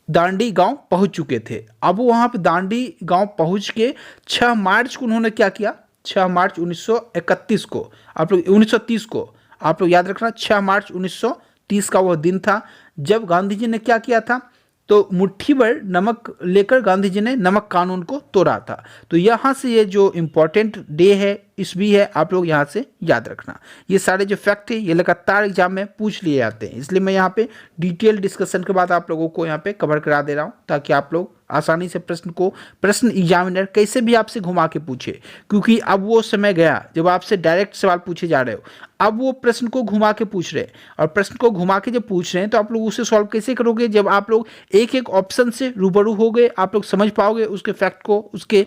दांडी गांव पहुंच चुके थे। अब वहां पे दांडी गांव पहुंच के 6 मार्च को उन्होंने क्या किया, 6 मार्च 1931 को आप लोग 1930 को आप लोग याद रखना 6 मार्च 1930 का वह दिन था जब गांधी जी ने क्या किया था, तो मुट्ठी भर नमक लेकर गांधी जी ने नमक कानून को तोड़ा था। तो यहाँ से ये जो इम्पोर्टेंट डे है ईस्वी है, आप लोग यहाँ से याद रखना। ये सारे जो फैक्ट है ये लगातार एग्जाम में पूछ लिए जाते हैं, इसलिए मैं यहाँ पे डिटेल डिस्कशन के बाद आप लोगों को यहाँ पे कवर करा दे रहा हूँ, ताकि आप लोग आसानी से प्रश्न एग्जामिनर कैसे भी आपसे घुमा के पूछे, क्योंकि अब वो समय गया जब आपसे डायरेक्ट सवाल पूछे जा रहे हो। अब वो प्रश्न को घुमा के पूछ रहे हैं, और प्रश्न को घुमा के जब पूछ रहे हैं तो आप लोग उसे सॉल्व कैसे करोगे, जब आप लोग एक एक ऑप्शन से रूबरू हो गए, आप लोग समझ पाओगे उसके फैक्ट को, उसके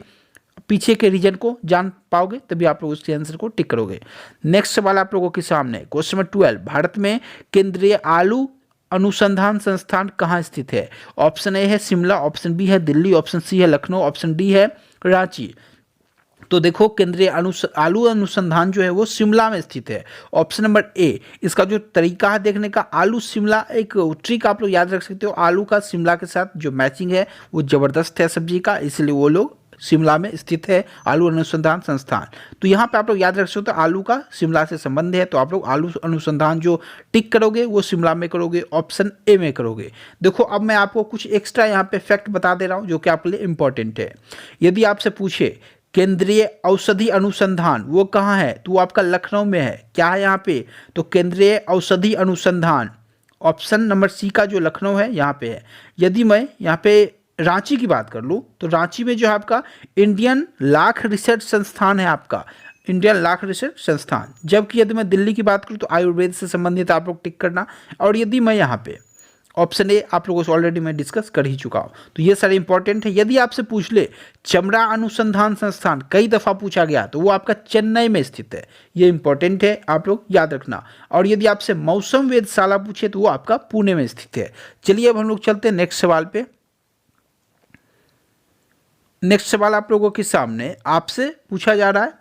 पीछे के रीजन को जान पाओगे, तभी आप लोग उसके आंसर को टिक करोगे। नेक्स्ट सवाल आप लोगों के सामने क्वेश्चन नंबर 12, भारत में केंद्रीय आलू अनुसंधान संस्थान कहाँ स्थित है। ऑप्शन ए है शिमला, ऑप्शन बी है दिल्ली, ऑप्शन सी है लखनऊ, ऑप्शन डी है रांची। तो देखो केंद्रीय आलू अनुसंधान जो है वो शिमला में स्थित है। Option number A. इसका जो तरीका है देखने का, आलू शिमला एक ट्रिक आप लोग याद रख सकते हो, आलू का शिमला के साथ जो मैचिंग है वो जबरदस्त है सब्जी का, इसलिए वो लोग शिमला में स्थित है आलू अनुसंधान संस्थान। तो यहाँ पे आप लोग याद रख सकते हो आलू का शिमला से संबंध है, तो आप लोग आलू अनुसंधान जो टिक करोगे वो शिमला में करोगे, ऑप्शन ए में करोगे। देखो अब मैं आपको कुछ एक्स्ट्रा यहाँ पे फैक्ट बता दे रहा हूँ जो कि आपके लिए इंपॉर्टेंट है। यदि आपसे पूछे केंद्रीय औषधि अनुसंधान वो कहाँ है, तो वो आपका लखनऊ में है। क्या है यहाँ पे, तो केंद्रीय औषधि अनुसंधान ऑप्शन नंबर सी का जो लखनऊ है यहाँ पे है। यदि मैं यहाँ पे रांची की बात कर लूँ तो रांची में जो है आपका इंडियन लाख रिसर्च संस्थान है, आपका इंडियन लाख रिसर्च संस्थान। जबकि यदि मैं दिल्ली की बात करूँ तो आयुर्वेद से संबंधित आप लोग टिक करना। और यदि मैं यहाँ पे ऑप्शन ए आप लोगों से ऑलरेडी मैं डिस्कस कर ही चुका हूँ, तो ये सारे इंपॉर्टेंट है। यदि आपसे पूछ ले चमड़ा अनुसंधान संस्थान, कई दफ़ा पूछा गया, तो वो आपका चेन्नई में स्थित है, ये इंपॉर्टेंट है, आप लोग याद रखना। और यदि आपसे मौसम वेधशाला पूछे तो वो आपका पुणे में स्थित है। चलिए अब हम लोग चलते हैं नेक्स्ट सवाल पे। नेक्स्ट सवाल आप लोगों के सामने आपसे पूछा जा रहा है,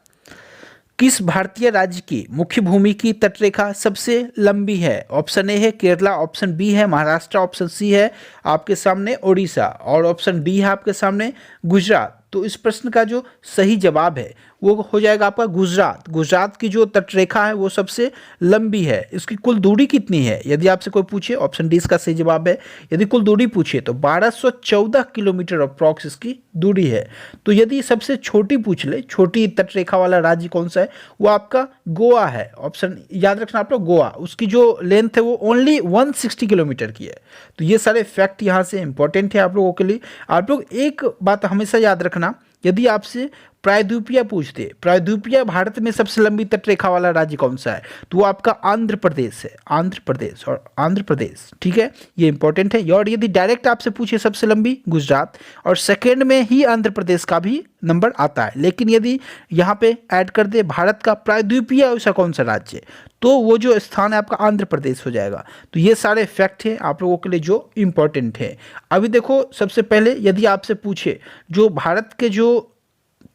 किस भारतीय राज्य की मुख्य भूमि की तटरेखा सबसे लंबी है। ऑप्शन ए है केरला, ऑप्शन बी है महाराष्ट्र, ऑप्शन सी है आपके सामने उड़ीसा, और ऑप्शन डी है आपके सामने गुजरात। तो इस प्रश्न का जो सही जवाब है वो हो जाएगा आपका गुजरात। गुजरात की जो तटरेखा है वो सबसे लंबी है। इसकी कुल दूरी कितनी है, यदि आपसे कोई पूछे, ऑप्शन डी इसका सही जवाब है। यदि कुल दूरी पूछे तो 1214 किलोमीटर अप्रॉक्स इसकी दूरी है। तो यदि सबसे छोटी पूछ ले, छोटी तटरेखा वाला राज्य कौन सा है, वो आपका गोवा है। ऑप्शन याद रखना आप लोग, गोवा, उसकी जो लेंथ है वो ओनली 160 किलोमीटर की है। तो ये सारे फैक्ट यहाँ से इंपॉर्टेंट है आप लोगों के लिए। आप लोग एक बात हमेशा याद रखना, यदि आपसे प्रायद्वीपीय पूछते, प्रायद्वीपीय भारत में सबसे लंबी तटरेखा वाला राज्य कौन सा है, तो वो आपका आंध्र प्रदेश है। आंध्र प्रदेश और आंध्र प्रदेश, ठीक है, ये इंपॉर्टेंट है। और यदि डायरेक्ट आपसे पूछे सबसे लंबी, गुजरात, और सेकेंड में ही आंध्र प्रदेश का भी नंबर आता है। लेकिन यदि यहाँ पे ऐड कर दे भारत का प्रायद्वीपीय ऐसा कौन सा राज्य है, तो वो जो स्थान है आपका आंध्र प्रदेश हो जाएगा। तो ये सारे फैक्ट हैं आप लोगों के लिए जो इम्पोर्टेंट है। अभी देखो सबसे पहले यदि आपसे पूछे जो भारत के जो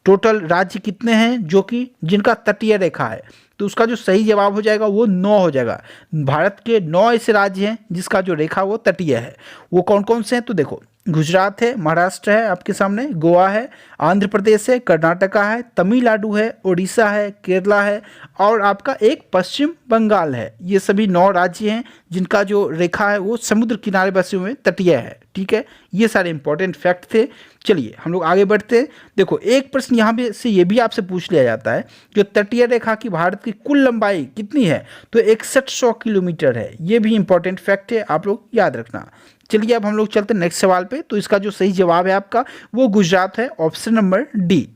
टोटल राज्य कितने हैं जो कि जिनका तटीय रेखा है, तो उसका जो सही जवाब हो जाएगा वो 9 हो जाएगा। भारत के 9 ऐसे राज्य हैं जिसका जो रेखा वो तटीय है। वो कौन कौन से हैं, तो देखो गुजरात है, महाराष्ट्र है आपके सामने, गोवा है, आंध्र प्रदेश है, कर्नाटका है, तमिलनाडु है, उड़ीसा है, केरला है, और आपका एक पश्चिम बंगाल है। ये सभी 9 राज्य हैं जिनका जो रेखा है वो समुद्र किनारे बसे हुए तटीय है, ठीक है। ये सारे इंपॉर्टेंट फैक्ट थे। चलिए हम लोग आगे बढ़ते हैं। देखो एक प्रश्न यहाँ पे से ये भी आपसे पूछ लिया जाता है, जो तटीय रेखा की भारत की कुल लंबाई कितनी है, तो 6100 किलोमीटर है। ये भी इंपॉर्टेंट फैक्ट है, आप लोग याद रखना। चलिए अब हम लोग चलते हैं नेक्स्ट सवाल पे। तो इसका जो सही जवाब है आपका वो गुजरात है, option number D.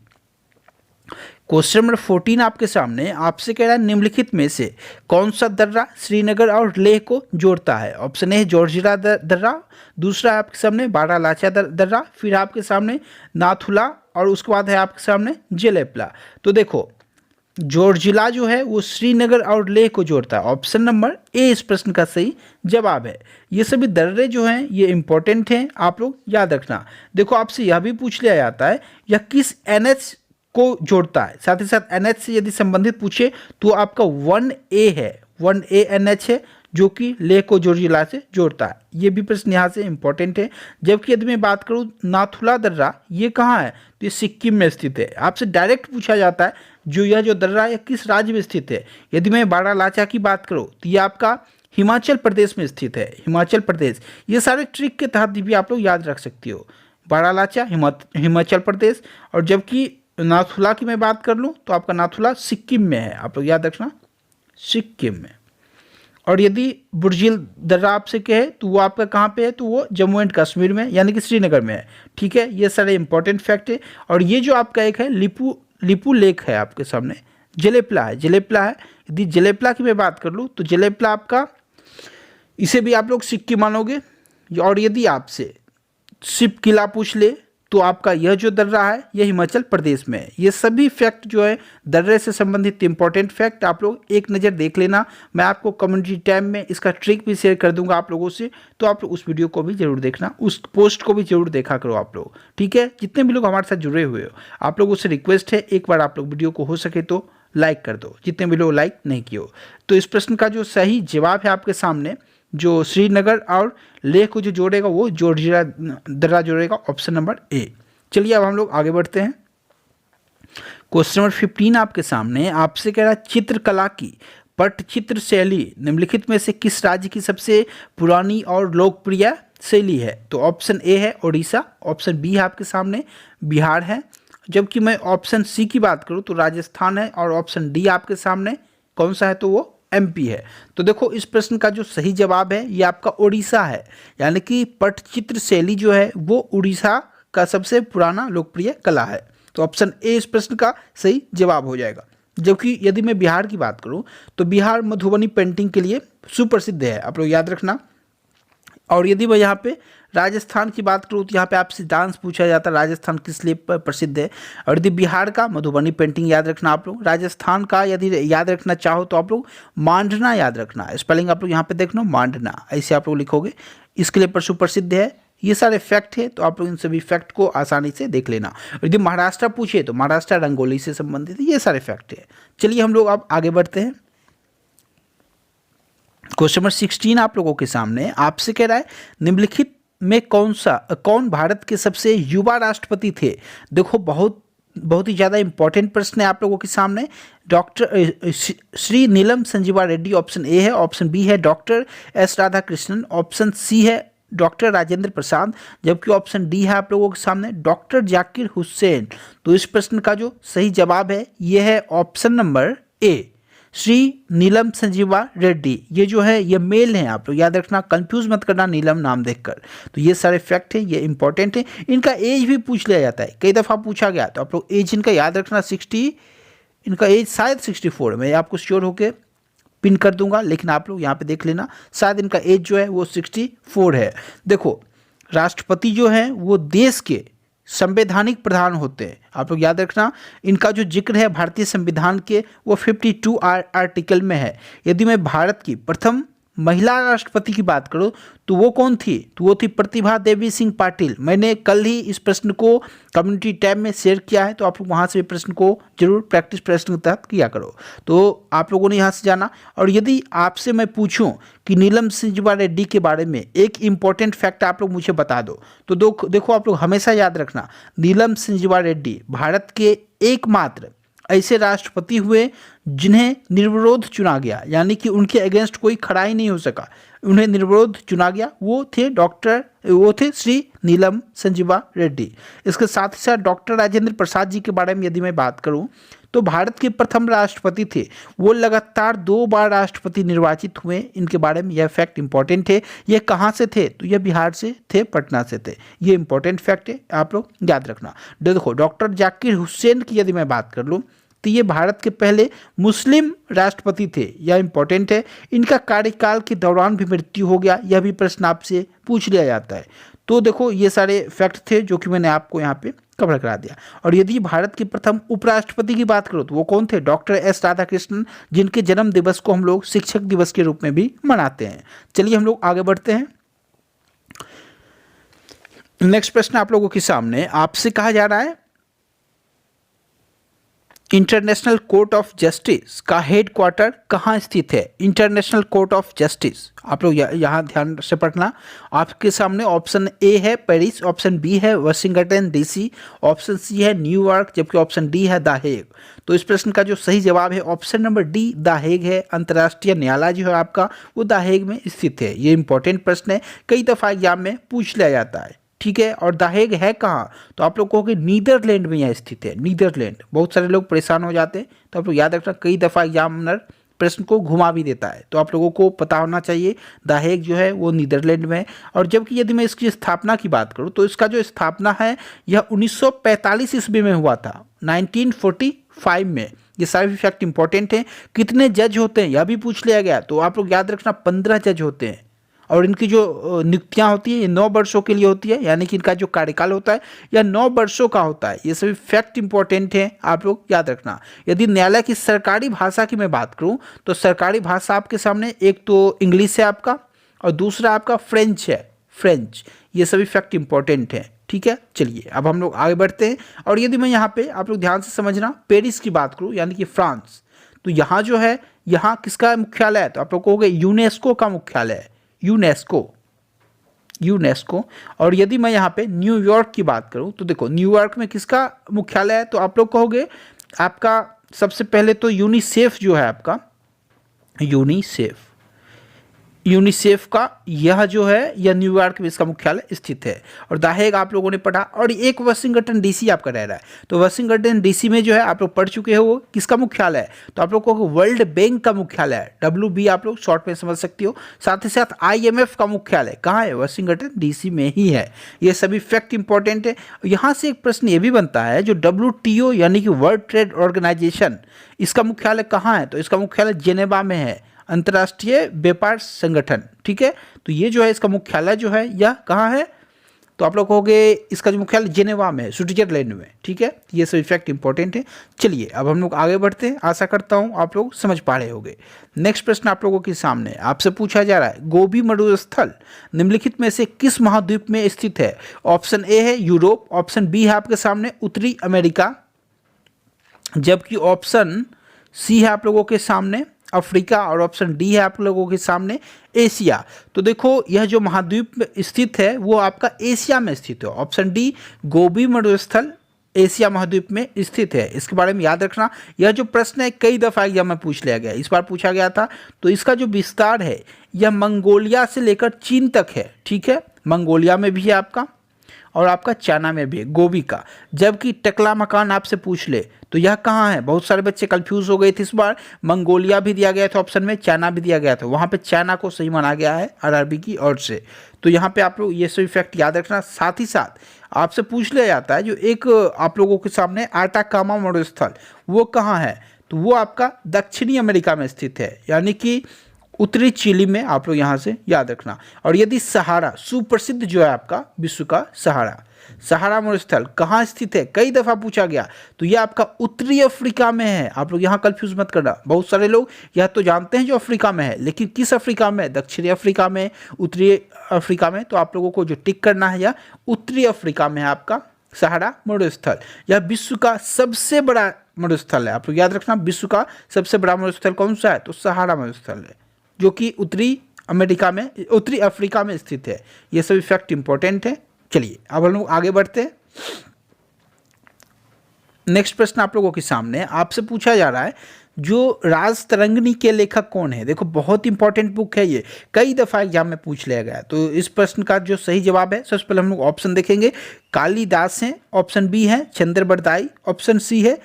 Question number 14 आपके सामने आपसे कह रहा है निम्नलिखित में से कौन सा दर्रा श्रीनगर और लेह को जोड़ता है। ऑप्शन ए है जॉर्जिला दर्रा, दूसरा है आपके सामने बारालाचा दर्रा, फिर आपके सामने नाथुला और उसके बाद है आपके सामने जेलेपला। तो देखो जॉर्जिला जो है वो श्रीनगर और लेह को जोड़ता है। ऑप्शन नंबर ए इस प्रश्न का सही जवाब है। ये सभी दर्रे जो हैं ये इंपॉर्टेंट हैं, आप लोग याद रखना। देखो आपसे यह भी पूछ लिया जाता है यह किस एनएच को जोड़ता है, साथ ही साथ एनएच से यदि संबंधित पूछे तो आपका 1A है, 1A एनएच है जो कि लेह को जॉर्जिला से जोड़ता है। ये भी प्रश्न यहाँ से इंपॉर्टेंट है। जबकि यदि मैं बात करूँ नाथुला दर्रा ये कहाँ है, तो ये सिक्किम में स्थित है। आपसे डायरेक्ट पूछा जाता है यह जो दर्रा है किस राज्य में स्थित है। यदि मैं बारालाचा की बात करूँ तो ये आपका हिमाचल प्रदेश में स्थित है, हिमाचल प्रदेश। ये सारे ट्रिक के तहत भी आप लोग याद रख सकते हो। बारालाचा हिमाचल प्रदेश, और जबकि नाथुला की मैं बात कर लूँ तो आपका नाथुला सिक्किम में है, आप लोग याद रखना सिक्किम में। और यदि बुर्जिल दर्रा आपसे कहे तो वो आपका कहाँ पे है, तो वो जम्मू एंड कश्मीर में यानी कि श्रीनगर में है। ठीक है, ये सारे इंपॉर्टेंट फैक्ट है। और ये जो आपका एक है लिपू लेक है आपके सामने, जेलेपला है। यदि जेलेपला की मैं बात कर लूँ तो जेलेपला आपका, इसे भी आप लोग सिक्किम मानोगे। और यदि आपसे शिप किला पूछ ले तो आपका यह जो दर्रा है यह हिमाचल प्रदेश में है। ये सभी फैक्ट जो है दर्रे से संबंधित इंपॉर्टेंट फैक्ट आप लोग एक नज़र देख लेना। मैं आपको कम्युनिटी टैब में इसका ट्रिक भी शेयर कर दूंगा आप लोगों से, तो आप लोग उस वीडियो को भी जरूर देखना, उस पोस्ट को भी जरूर देखा करो आप लोग। ठीक है, जितने भी लोग हमारे साथ जुड़े हुए हो आप लोगों से रिक्वेस्ट है एक बार आप लोग वीडियो को हो सके तो लाइक कर दो, जितने भी लोग लाइक नहीं किए हो। तो इस प्रश्न का जो सही जवाब है आपके सामने, जो श्रीनगर और लेह को जो जोड़ेगा वो जॉर्जिला दर्रा जोड़ेगा, ऑप्शन नंबर ए। चलिए अब हम लोग आगे बढ़ते हैं। क्वेश्चन नंबर 15 आपके सामने आपसे कह रहा है चित्रकला की पटचित्र शैली निम्नलिखित में से किस राज्य की सबसे पुरानी और लोकप्रिय शैली है। तो ऑप्शन ए है ओडिशा, ऑप्शन बी है आपके सामने बिहार है, जबकि मैं ऑप्शन सी की बात करूं तो राजस्थान है, और ऑप्शन डी आपके सामने कौन सा है, तो वो एमपी है। तो देखो इस प्रश्न का जो सही जवाब है ये आपका उड़ीसा है, यानी कि पटचित्र शैली जो है वो उड़ीसा का सबसे पुराना लोकप्रिय कला है। तो ऑप्शन ए इस प्रश्न का सही जवाब हो जाएगा। जबकि यदि मैं बिहार की बात करूं तो बिहार मधुबनी पेंटिंग के लिए सुप्रसिद्ध है, आप लोग याद रखना। और यदि मैं यहाँ पे राजस्थान की बात करूँ तो यहाँ पे आपसे डांस पूछा जाता है, राजस्थान किस लिए प्रसिद्ध है। और यदि बिहार का मधुबनी पेंटिंग याद रखना आप लोग, राजस्थान का यदि याद रखना चाहो तो आप लोग मांडना याद रखना, स्पेलिंग आप लोग यहाँ पे देख लो मांडना, ऐसे आप लोग लिखोगे, इसके लिए सुप्रसिद्ध है। ये सारे फैक्ट है, तो आप लोग इन सभी फैक्ट को आसानी से देख लेना। और यदि महाराष्ट्र पूछे तो महाराष्ट्र रंगोली से संबंधित है, ये सारे फैक्ट है। चलिए हम लोग अब आगे बढ़ते हैं। क्वेश्चन नंबर 16 आप लोगों के सामने आपसे कह रहा है निम्नलिखित में कौन भारत के सबसे युवा राष्ट्रपति थे। देखो बहुत ही ज़्यादा इंपॉर्टेंट प्रश्न है आप लोगों के सामने। Doctor Shri Neelam Sanjiva Reddy option A है, ऑप्शन बी है doctor S Radhakrishnan, option C है डॉक्टर राजेंद्र प्रसाद, जबकि ऑप्शन डी है आप लोगों के सामने डॉक्टर जाकिर हुसैन। तो इस प्रश्न का जो सही जवाब है यह है option number A, Shri Neelam Sanjiva Reddy. ये जो है ये मेल है, आप लोग याद रखना, कंफ्यूज मत करना नीलम नाम देखकर। तो ये सारे फैक्ट है, ये इंपॉर्टेंट है। इनका एज भी पूछ लिया जाता है, कई दफ़ा पूछा गया, तो आप लोग एज इनका याद रखना 60, इनका एज शायद 64, मैं आपको श्योर होकर पिन कर दूंगा, लेकिन आप लोग यहाँ पे देख लेना, शायद इनका एज जो है वो 64 है। देखो राष्ट्रपति जो है वो देश के संवैधानिक प्रधान होते हैं, आप लोग याद रखना। इनका जो जिक्र है भारतीय संविधान के वो 52 आर्टिकल में है। यदि मैं भारत की प्रथम महिला राष्ट्रपति की बात करूं तो वो कौन थी, तो वो थी प्रतिभा देवी सिंह पाटिल। मैंने कल ही इस प्रश्न को कम्युनिटी टैब में शेयर किया है, तो आप लोग वहाँ से प्रश्न को जरूर प्रैक्टिस प्रश्न के तहत किया करो। तो आप लोगों ने यहाँ से जाना। और यदि आपसे मैं पूछूं कि नीलम संजीवा रेड्डी के बारे में एक इंपॉर्टेंट फैक्ट आप लोग मुझे बता दो, तो देखो आप लोग हमेशा याद रखना, नीलम संजीवा रेड्डी भारत के एकमात्र ऐसे राष्ट्रपति हुए जिन्हें निर्विरोध चुना गया, यानी कि उनके अगेंस्ट कोई खड़ा ही नहीं हो सका, उन्हें निर्विरोध चुना गया। वो थे श्री नीलम संजीवा रेड्डी। इसके साथ ही साथ डॉक्टर राजेंद्र प्रसाद जी के बारे में यदि मैं बात करूं तो भारत के प्रथम राष्ट्रपति थे, वो लगातार 2 बार राष्ट्रपति निर्वाचित हुए। इनके बारे में यह फैक्ट इंपॉर्टेंट है। ये कहाँ से थे, तो यह बिहार से थे, पटना से थे। ये इंपॉर्टेंट फैक्ट है, आप लोग याद रखना। देखो डॉक्टर जाकिर हुसैन की यदि मैं बात कर लूँ तो ये भारत के पहले मुस्लिम राष्ट्रपति थे, यह इंपॉर्टेंट है। इनका कार्यकाल के दौरान भी मृत्यु हो गया, यह भी प्रश्न आपसे पूछ लिया जाता है। तो देखो ये सारे फैक्ट थे जो कि मैंने आपको यहाँ पे कवर करा दिया। और यदि भारत के प्रथम उपराष्ट्रपति की बात करो तो वो कौन थे? डॉक्टर एस राधाकृष्णन, जिनके जन्म दिवस को हम लोग शिक्षक दिवस के रूप में भी मनाते हैं। चलिए हम लोग आगे बढ़ते हैं। नेक्स्ट प्रश्न आप लोगों के सामने आपसे कहा जा रहा है, इंटरनेशनल कोर्ट ऑफ जस्टिस का हेडक्वार्टर कहाँ स्थित है? इंटरनेशनल कोर्ट ऑफ जस्टिस, आप लोग यहाँ ध्यान से पढ़ना। आपके सामने ऑप्शन ए है पेरिस, ऑप्शन बी है वाशिंगटन डीसी, ऑप्शन सी है न्यूयॉर्क, जबकि ऑप्शन डी है द हेग। तो इस प्रश्न का जो सही जवाब है option number D the Hague है। अंतर्राष्ट्रीय न्यायालय जो है आपका वो द हेग में स्थित है। ये इंपॉर्टेंट प्रश्न है, कई दफा एग्जाम में पूछ लिया जाता है, ठीक है। और द हेग है कहाँ? तो आप लोग कहोगे नीदरलैंड में यह स्थित है, नीदरलैंड। बहुत सारे लोग परेशान हो जाते हैं, तो आप लोग याद रखना, कई दफ़ा एग्जामिनर प्रश्न को घुमा भी देता है, तो आप लोगों को पता होना चाहिए द हेग जो है वो नीदरलैंड में है। और जबकि यदि मैं इसकी स्थापना की बात करूँ तो इसका जो स्थापना है यह 1945 ईस्वी में हुआ था, 1945 में। ये सारे फैक्ट इंपॉर्टेंट हैं। कितने जज होते हैं यह भी पूछ लिया गया, तो आप लोग याद रखना 15 जज होते हैं। और इनकी जो नियुक्तियां होती है ये 9 वर्षों के लिए होती है, यानी कि इनका जो कार्यकाल होता है यह 9 वर्षों का होता है। ये सभी फैक्ट इंपॉर्टेंट हैं, आप लोग याद रखना। यदि न्यायालय की सरकारी भाषा की मैं बात करूं तो सरकारी भाषा आपके सामने एक तो इंग्लिश है आपका, और दूसरा आपका फ्रेंच है, फ्रेंच। ये सभी फैक्ट इंपॉर्टेंट हैं, ठीक है। चलिए अब हम लोग आगे बढ़ते हैं। और यदि मैं यहाँ पे, आप लोग ध्यान से समझना, पेरिस की बात करूँ यानी कि फ्रांस, तो यहाँ जो है यहाँ किसका मुख्यालय है? तो आप लोग कहोगे यूनेस्को का मुख्यालय है, यूनेस्को, यूनेस्को। और यदि मैं यहाँ पे न्यूयॉर्क की बात करूँ तो देखो न्यूयॉर्क में किसका मुख्यालय है? तो आप लोग कहोगे आपका सबसे पहले तो यूनिसेफ जो है आपका, यूनिसेफ, यूनिसेफ का यह जो है यह न्यूयॉर्क में इसका मुख्यालय स्थित है। और द हेग आप लोगों ने पढ़ा। और एक वाशिंगटन डीसी आपका रह रहा है, तो वाशिंगटन डीसी में जो है आप लोग पढ़ चुके हो, वो किसका मुख्यालय है? तो आप लोग को वर्ल्ड बैंक का मुख्यालय है, WB आप लोग शॉर्ट में समझ सकते हो। साथ ही साथ IMF का मुख्यालय कहाँ है? वाशिंगटन डीसी में ही है। ये सभी फैक्ट इंपॉर्टेंट है। यहाँ से एक प्रश्न ये भी बनता है, जो WTO यानी कि वर्ल्ड ट्रेड ऑर्गेनाइजेशन, इसका मुख्यालय कहाँ है? तो इसका मुख्यालय जेनेवा में है, अंतर्राष्ट्रीय व्यापार संगठन, ठीक है। तो ये जो है इसका मुख्यालय जो है यह कहाँ है? तो आप लोग कहोगे इसका जो मुख्यालय जेनेवा में है, स्विट्जरलैंड में, ठीक है। ये सब फैक्ट इंपॉर्टेंट है। चलिए अब हम लोग आगे बढ़ते हैं। आशा करता हूँ आप लोग समझ पा रहे होंगे। नेक्स्ट प्रश्न आप लोगों के सामने आपसे पूछा जा रहा है, गोबी मरुस्थल निम्नलिखित में से किस महाद्वीप में स्थित है? ऑप्शन ए है यूरोप, ऑप्शन बी है आपके सामने उत्तरी अमेरिका, जबकि ऑप्शन सी है आप लोगों के सामने अफ्रीका, और ऑप्शन डी है आप लोगों के सामने एशिया। तो देखो यह जो महाद्वीप स्थित है वो आपका एशिया में स्थित है। ऑप्शन डी गोबी मरुस्थल एशिया महाद्वीप में स्थित है। इसके बारे में याद रखना, यह जो प्रश्न है कई दफ़ा एग्जाम में पूछ लिया गया, इस बार पूछा गया था। तो इसका जो विस्तार है यह मंगोलिया से लेकर चीन तक है, ठीक है। मंगोलिया में भी है आपका, और आपका चाइना में भी है गोबी का। जबकि टकला मकान आपसे पूछ ले तो यह कहाँ है? बहुत सारे बच्चे कंफ्यूज हो गए थे इस बार। मंगोलिया भी दिया गया था ऑप्शन में, चाइना भी दिया गया था, वहाँ पे चाइना को सही माना गया है RRB की ओर से। तो यहाँ पे आप लोग ये सभी फैक्ट याद रखना। साथ ही साथ आपसे पूछ लिया जाता है जो एक आप लोगों के सामने आटाकामा मरुस्थल, वो कहाँ है? तो वो आपका दक्षिणी अमेरिका में स्थित है, यानी कि उत्तरी चिली में, आप लोग यहाँ से याद रखना। और यदि सहारा सुप्रसिद्ध जो है आपका विश्व का सहारा, सहारा मरुस्थल कहाँ स्थित है? कई दफ़ा पूछा गया, तो यह आपका उत्तरी अफ्रीका में है। आप लोग यहाँ कंफ्यूज मत करना, बहुत सारे लोग यह तो जानते हैं जो अफ्रीका में है, लेकिन किस अफ्रीका में? दक्षिणी अफ्रीका में, उत्तरी अफ्रीका में। तो आप लोगों को जो टिक करना है यह उत्तरी अफ्रीका में है आपका सहारा मरुस्थल। यह विश्व का सबसे बड़ा मरुस्थल है। आप लोग याद रखना, विश्व का सबसे बड़ा मरुस्थल कौन सा है? तो सहारा मरुस्थल है, जो कि उत्तरी अमेरिका में, उत्तरी अफ्रीका में स्थित है। ये सभी फैक्ट इंपॉर्टेंट है। चलिए अब हम लोग आगे बढ़ते हैं। नेक्स्ट प्रश्न आप लोगों के सामने आपसे पूछा जा रहा है, जो राजतरंगिणी के लेखक कौन है? देखो बहुत इंपॉर्टेंट बुक है ये, कई दफ़ा एग्जाम में पूछ लिया गया। तो इस प्रश्न का जो सही जवाब है, सबसे पहले हम लोग ऑप्शन देखेंगे, कालिदास हैं, ऑप्शन बी है चंद्रबरदाई, ऑप्शन सी है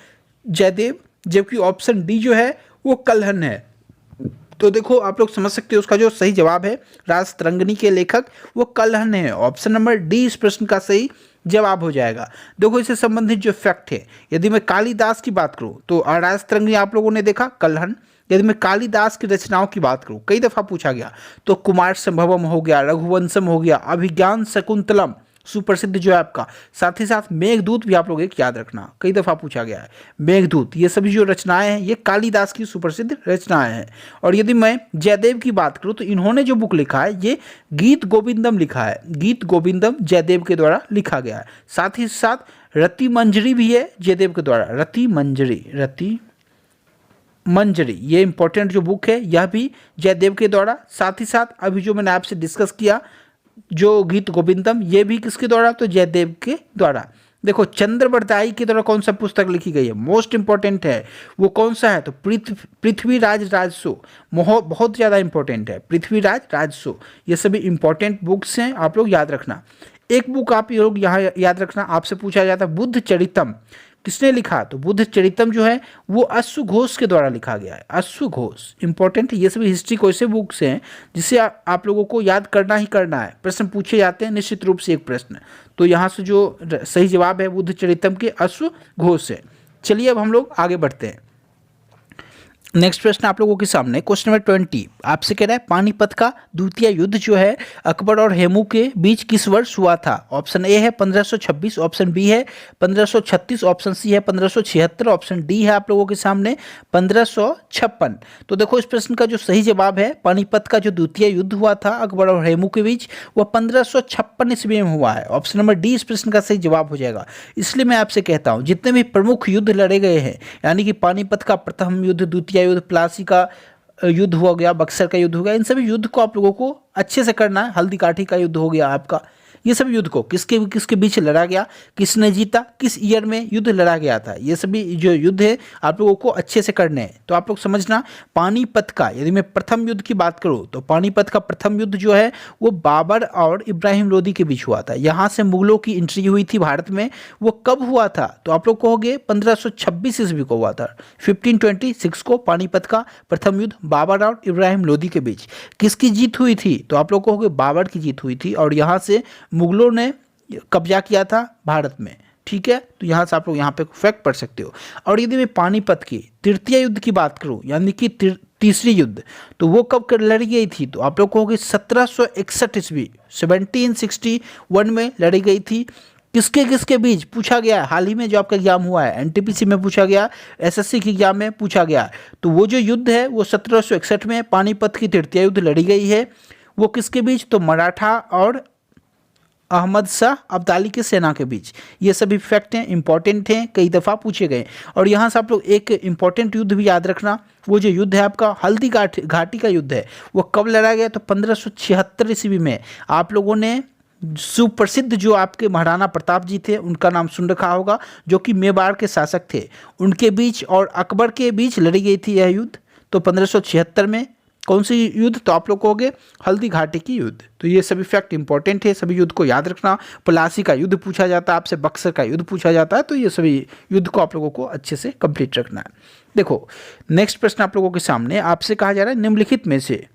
जयदेव, जबकि ऑप्शन डी जो है वो कल्हण है। तो देखो आप लोग समझ सकते हो उसका जो सही जवाब है राजतरंगिणी के लेखक वो कल्हण है। ऑप्शन नंबर डी इस प्रश्न का सही जवाब हो जाएगा। देखो इससे संबंधित जो फैक्ट है, यदि मैं कालिदास की बात करूं तो राजतरंगिणी आप लोगों ने देखा कल्हण। यदि मैं कालिदास की रचनाओं की बात करूं, कई दफा पूछा गया, तो कुमार संभवम हो गया, रघुवंशम हो गया, अभिज्ञान शकुंतलम सुप्रसिद्ध जो है आपका, साथ ही साथ मेघदूत भी आप लोग एक याद रखना, कई दफा पूछा गया है। मेघदूत ये सभी जो रचनाएं हैं ये कालिदास की सुप्रसिद्ध रचनाएं हैं। और यदि मैं जयदेव की बात करूं तो इन्होंने जो बुक लिखा है ये गीत गोविंदम लिखा है। गीत गोविंदम जयदेव के द्वारा लिखा गया है। साथ ही साथ रति मंजरी भी है जयदेव के द्वारा। रति मंजरी ये इंपॉर्टेंट जो बुक है यह भी जयदेव के द्वारा। साथ ही साथ अभी जो मैंने आपसे डिस्कस किया जो गीत गोविंदम ये भी किसके द्वारा, तो जयदेव के द्वारा। देखो चंद्रवरदाई के द्वारा कौन सा पुस्तक लिखी गई है, मोस्ट इंपॉर्टेंट है, वो कौन सा है, तो पृथ्वीराज राजसो, बहुत ज़्यादा इंपॉर्टेंट है पृथ्वीराज राजसो। ये सभी इंपॉर्टेंट बुक्स हैं, आप लोग याद रखना। एक बुक आप लोग यहाँ याद रखना, आपसे पूछा जाता है बुद्ध चरितम किसने लिखा, तो बुद्ध चरितम जो है वो अश्व घोष के द्वारा लिखा गया है। अश्व घोष इंपॉर्टेंट है। ये सभी हिस्ट्री को ऐसे बुक्स हैं जिसे आप लोगों को याद करना ही करना है। प्रश्न पूछे जाते हैं निश्चित रूप से एक प्रश्न, तो यहाँ से जो सही जवाब है बुद्ध चरितम के अश्व घोष है। चलिए अब हम लोग आगे बढ़ते हैं। नेक्स्ट प्रश्न आप लोगों के सामने क्वेश्चन नंबर 20 आपसे कह रहा है पानीपत का द्वितीय युद्ध जो है अकबर और हेमू के बीच किस वर्ष हुआ था। ऑप्शन ए है 1526, ऑप्शन बी है 1536, ऑप्शन सी है 1576, ऑप्शन डी है आप लोगों के सामने 1556। तो देखो इस प्रश्न का जो सही जवाब है पानीपत का जो द्वितीय युद्ध हुआ था अकबर और हेमू के बीच वह 1556 ईस्वी में हुआ है। ऑप्शन नंबर डी इस प्रश्न का सही जवाब हो जाएगा। इसलिए मैं आपसे कहता हूँ जितने भी प्रमुख युद्ध लड़े गए हैं, यानी कि पानीपत का प्रथम युद्ध, द्वितीय युद्ध, प्लासी का युद्ध हो गया, बक्सर का युद्ध हो गया, इन सभी युद्ध को आप लोगों को अच्छे से करना है। हल्दी काठी का युद्ध हो गया आपका, ये सभी युद्ध को किसके किसके बीच लड़ा गया, किसने जीता, किस ईयर में युद्ध लड़ा गया था, ये सभी जो युद्ध है आप लोगों को अच्छे से करने हैं। तो आप लोग समझना पानीपत का, यदि मैं प्रथम युद्ध की बात करूं तो पानीपत का प्रथम युद्ध जो है वो बाबर और इब्राहिम लोदी के बीच हुआ था। यहाँ से मुगलों की एंट्री हुई थी भारत में, वो कब हुआ था, तो आप लोग कहोगे 1526 ईस्वी को हुआ था। 1526 को पानीपत का प्रथम युद्ध बाबर और इब्राहिम लोदी के बीच। किसकी जीत हुई थी, तो आप लोग कहोगे बाबर की जीत हुई थी, और यहाँ से मुगलों ने कब्जा किया था भारत में। ठीक है, तो यहाँ से आप लोग यहाँ पे फैक्ट पढ़ सकते हो। और यदि मैं पानीपत की तृतीय युद्ध की बात करूं, यानी कि तीसरी युद्ध, तो वो कब लड़ी गई थी, तो आप लोग कहोगे 1761 ईस्वी 1761 में लड़ी गई थी। किसके किसके बीच पूछा गया है, हाल ही में जो आपका एग्जाम हुआ है एनटीपीसी में पूछा गया, एसएससी के एग्जाम में पूछा गया। तो वो जो युद्ध है वो 1761 में पानीपत की तृतीय युद्ध लड़ी गई है। वो किसके बीच, तो मराठा और अहमद शाह अब्दाली की सेना के बीच। ये सभी फैक्ट हैं, इंपॉर्टेंट हैं, कई दफ़ा पूछे गए। और यहाँ से आप लोग एक इंपॉर्टेंट युद्ध भी याद रखना, वो जो युद्ध है आपका हल्दी घाटी का युद्ध है, वो कब लड़ा गया, तो 1576 ईस्वी में। आप लोगों ने सुप्रसिद्ध जो आपके महाराणा प्रताप जी थे उनका नाम सुन रखा होगा, जो कि मेवाड़ के शासक थे, उनके बीच और अकबर के बीच लड़ी गई थी यह युद्ध। तो 1576 में कौन सी युद्ध, तो आप लोग कहोगे हल्दी घाटी की युद्ध। तो ये सभी फैक्ट इंपॉर्टेंट है, सभी युद्ध को याद रखना। प्लासी का युद्ध पूछा जाता है आपसे, बक्सर का युद्ध पूछा जाता है, तो ये सभी युद्ध को आप लोगों को अच्छे से कंप्लीट रखना है। देखो नेक्स्ट प्रश्न आप लोगों के सामने आपसे कहा जा रहा है निम्नलिखित में से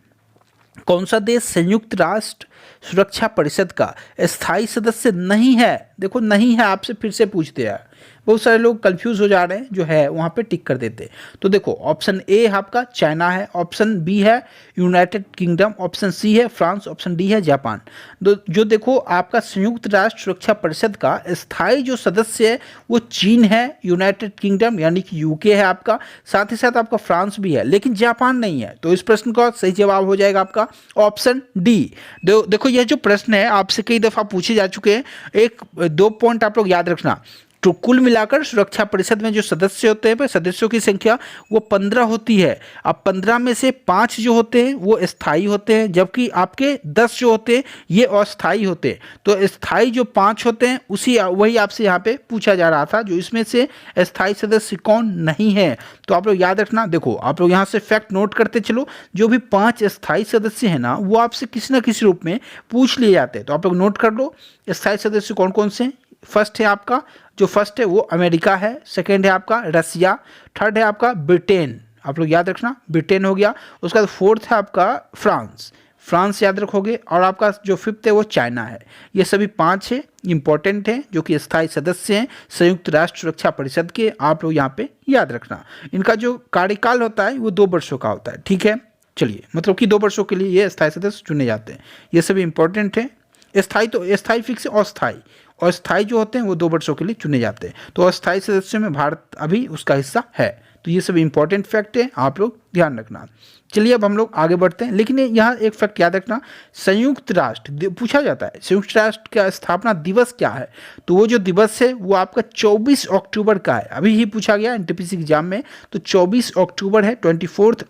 कौन सा देश संयुक्त राष्ट्र सुरक्षा परिषद का स्थायी सदस्य नहीं है। देखो नहीं है आपसे फिर से पूछते हैं, बहुत सारे लोग कंफ्यूज हो जा रहे हैं, जो है वहाँ पे टिक कर देते। तो देखो ऑप्शन ए आपका चाइना है, ऑप्शन बी है यूनाइटेड किंगडम, ऑप्शन सी है फ्रांस, ऑप्शन डी है जापान। जो देखो आपका संयुक्त राष्ट्र सुरक्षा परिषद का स्थायी जो सदस्य है वो चीन है, यूनाइटेड किंगडम यानी कि यूके है आपका, साथ ही साथ आपका फ्रांस भी है, लेकिन जापान नहीं है। तो इस प्रश्न का सही जवाब हो जाएगा आपका ऑप्शन डी। देखो यह जो प्रश्न है आपसे कई दफ़ा पूछे जा चुके हैं। एक दो पॉइंट आप लोग याद रखना, तो कुल मिलाकर सुरक्षा परिषद में जो सदस्य होते हैं सदस्यों की संख्या वो 15 होती है। अब 15 में से 5 जो होते हैं वो स्थायी होते हैं, जबकि आपके 10 जो होते हैं ये अस्थायी होते हैं। तो स्थायी जो 5 होते हैं वही आपसे यहाँ पे पूछा जा रहा था, जो इसमें से स्थायी सदस्य कौन नहीं है। तो आप लोग याद रखना, देखो आप लोग यहाँ से फैक्ट नोट करते चलो, जो भी 5 स्थायी सदस्य हैं ना वो आपसे किसी न किसी रूप में पूछ लिए जाते हैं। तो आप लोग नोट कर लो स्थायी सदस्य कौन कौन से हैं। फर्स्ट है आपका, जो फर्स्ट है वो अमेरिका है, सेकेंड है आपका रसिया, थर्ड है आपका ब्रिटेन, आप लोग याद रखना, ब्रिटेन हो गया। उसके बाद फोर्थ है आपका फ्रांस, फ्रांस याद रखोगे। और आपका जो फिफ्थ है वो चाइना है। ये सभी 5 है, इंपॉर्टेंट हैं, जो कि स्थायी सदस्य हैं संयुक्त राष्ट्र सुरक्षा परिषद के। आप लोग यहाँ पे याद रखना। इनका जो कार्यकाल होता है वो 2 वर्षों का होता है, ठीक है। चलिए, मतलब कि 2 वर्षों के लिए ये स्थायी सदस्य चुने जाते हैं। ये सभी इंपॉर्टेंट हैं। स्थायी तो स्थायी फिक्स है, अस्थायी और स्थायी जो होते हैं वो 2 वर्षों के लिए चुने जाते हैं। तो अस्थायी सदस्यों में भारत अभी उसका हिस्सा है। तो ये सब इंपॉर्टेंट फैक्ट है, आप लोग ध्यान रखना। चलिए अब हम लोग आगे बढ़ते हैं, लेकिन यहाँ एक फैक्ट याद रखना, संयुक्त राष्ट्र पूछा जाता है संयुक्त राष्ट्र का स्थापना दिवस क्या है। तो वो जो दिवस है वो आपका 24 अक्टूबर का है। अभी ही पूछा गया एनटीपीसी एग्जाम में। तो 24 अक्टूबर है, 24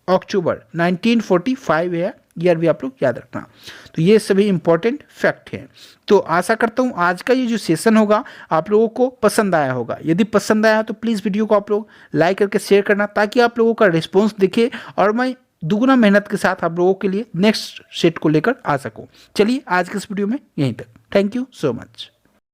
अक्टूबर 1945 है। ईयर भी आप लोग याद रखना। तो ये सभी इंपॉर्टेंट फैक्ट हैं। तो आशा करता हूँ आज का ये जो सेशन होगा आप लोगों को पसंद आया होगा। यदि पसंद आया तो प्लीज़ वीडियो को आप लोग लाइक करके शेयर करना, ताकि आप लोगों का रिस्पॉन्स दिखे और मैं दुगुना मेहनत के साथ आप लोगों के लिए नेक्स्ट सेट को लेकर आ सकूँ। चलिए आज के इस वीडियो में यहीं तक। Thank you so much.